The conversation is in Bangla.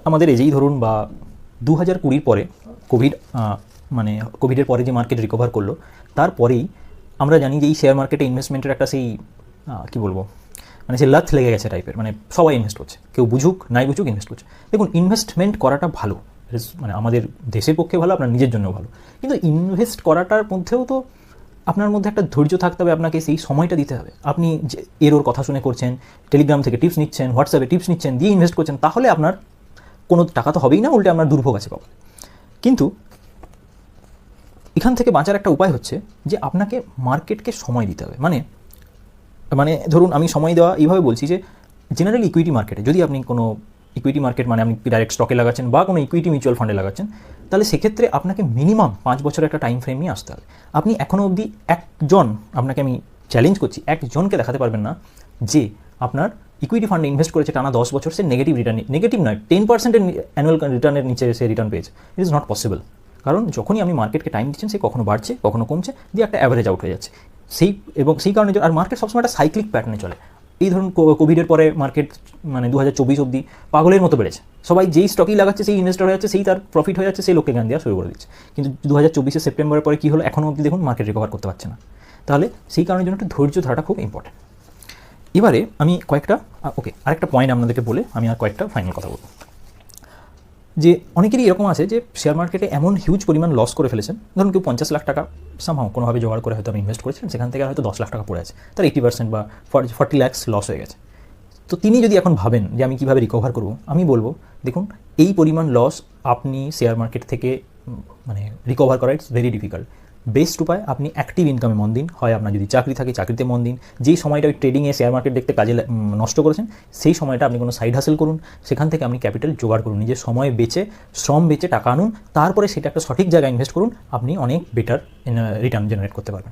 আমাদের এজেই ধরুন বা 2020 পরে কোভিড মানে কোভিডের পরে যে মার্কেট রিকভার করলো, তারপরেই আমরা জানি যে এই শেয়ার মার্কেটে ইনভেস্টমেন্টের একটা সেই কী বলবো, মানে সে লাথ লেগে গেছে টাইপের, মানে সবাই ইনভেস্ট করছে, কেউ বুঝুক নাই বুঝুক ইনভেস্ট করছে। দেখুন, ইনভেস্টমেন্ট করাটা ভালো, মানে আমাদের দেশের পক্ষে ভালো, আপনার নিজের জন্য ভালো, কিন্তু ইনভেস্ট করাটার মধ্যেও তো আপনার মধ্যে একটা ধৈর্য থাকতে হবে, আপনাকে সেই সময়টা দিতে হবে। আপনি যে এরোর কথা শুনে করছেন, টেলিগ্রাম থেকে টিপস নিচ্ছেন, হোয়াটসঅ্যাপে টিপস নিচ্ছেন, দিয়ে ইনভেস্ট করছেন, তাহলে আপনার কোনো টাকা তো হবেই না, উল্টে আপনার দুর্ভোগ আছে পাবেন। কিন্তু এখান থেকে বাঁচার একটা উপায় হচ্ছে যে আপনাকে মার্কেটকে সময় দিতে হবে। মানে মানে ধরুন, আমি সময় দেওয়া এইভাবে বলছি যে জেনারেল ইকুইটি মার্কেটে যদি আপনি কোনো ইকুইটি মার্কেট, মানে আপনি ডাইরেক্ট স্টকে লাগাচ্ছেন বা কোনো ইকুইটি মিউচুয়াল ফান্ডে লাগাচ্ছেন, তাহলে সেক্ষেত্রে আপনাকে মিনিমাম 5 বছরের একটা টাইম ফ্রেম নিয়ে আসতে হবে। আপনি এখনও অবধি আপনাকে আমি চ্যালেঞ্জ করছি, একজনকে দেখাতে পারবেন না যে আপনার ইকুইটি ফান্ডে ইনভেস্ট করেছে টানা 10 বছর, সে নেগেটিভ নয় 10% অ্যানুয়াল রিটার্নের নিচে সে রিটার্ন পেয়েছে। It is not possible. কারণ যখনই আপনি মার্কেটকে টাইম দিচ্ছেন, সে কখনো বাড়ছে, কখনো কমছে, দিয়ে একটা অ্যাভারেজ আউট হয়ে যাচ্ছে। সেই কারণে, আর মার্কেট সবসময় একটা সাইক্লিক প্যাটার্নে চলে। এই ধরুন, কোভিডের পরে মার্কেট মানে 2024 অবধি পাগলের মতো বেড়েছে। সবাই যেই স্টকই লাগাচ্ছে, সেই ইনভেস্টর হয়ে যাচ্ছে, সেই তার প্রফিট হয়ে যাচ্ছে, সেই লোককে জ্ঞান দেওয়া শুরু করে দিচ্ছে। কিন্তু 2024 সেপ্টেম্বরের পরে কী হলো, এখনও অবধি দেখুন মার্কেট রিকভার করতে পারছে না। তাহলে সেই কারণের জন্য একটু ধৈর্য ধরাটা খুব ইম্পর্টেন্ট। এবারে আমি আরেকটা পয়েন্ট আপনাদেরকে বলে আমি আর কয়েকটা ফাইনাল কথা বলবো। যে অনেকেরই এরকম আছে যে শেয়ার মার্কেটে এমন হিউজ পরিমাণ লস করে ফেলেছেন, ধরুন কেউ 50 লাখ টাকা সামহাও কোনোভাবে জোগাড় করে হয়তো আমি ইনভেস্ট করেছিলেন, সেখান থেকে হয়তো 10 লাখ টাকা পড়ে আছে, তার 80% বা 40 লাখ লস হয়ে গেছে। তো তিনি যদি এখন ভাবেন যে আমি কীভাবে রিকভার করব, আমি বলবো দেখুন, এই পরিমাণ লস আপনি শেয়ার মার্কেট থেকে মানে রিকভার করা ইটস ভেরি ডিফিকাল্ট। বেস্ট উপায়, আপনি অ্যাক্টিভ ইনকামে মন দিন। হয় আপনার যদি চাকরি থাকে, চাকরিতে মন দিন। যেই সময়টা ওই ট্রেডিংয়ে শেয়ার মার্কেট দেখতে কাজে নষ্ট করেছেন, সেই সময়টা আপনি কোনো সাইড হাসেল করুন, সেখান থেকে আপনি ক্যাপিটাল জোগাড় করুন, নিজের সময় বেচে, শ্রম বেচে টাকা আনুন, তারপরে সেটা একটা সঠিক জায়গায় ইনভেস্ট করুন, আপনি অনেক বেটার রিটার্ন জেনারেট করতে পারবেন।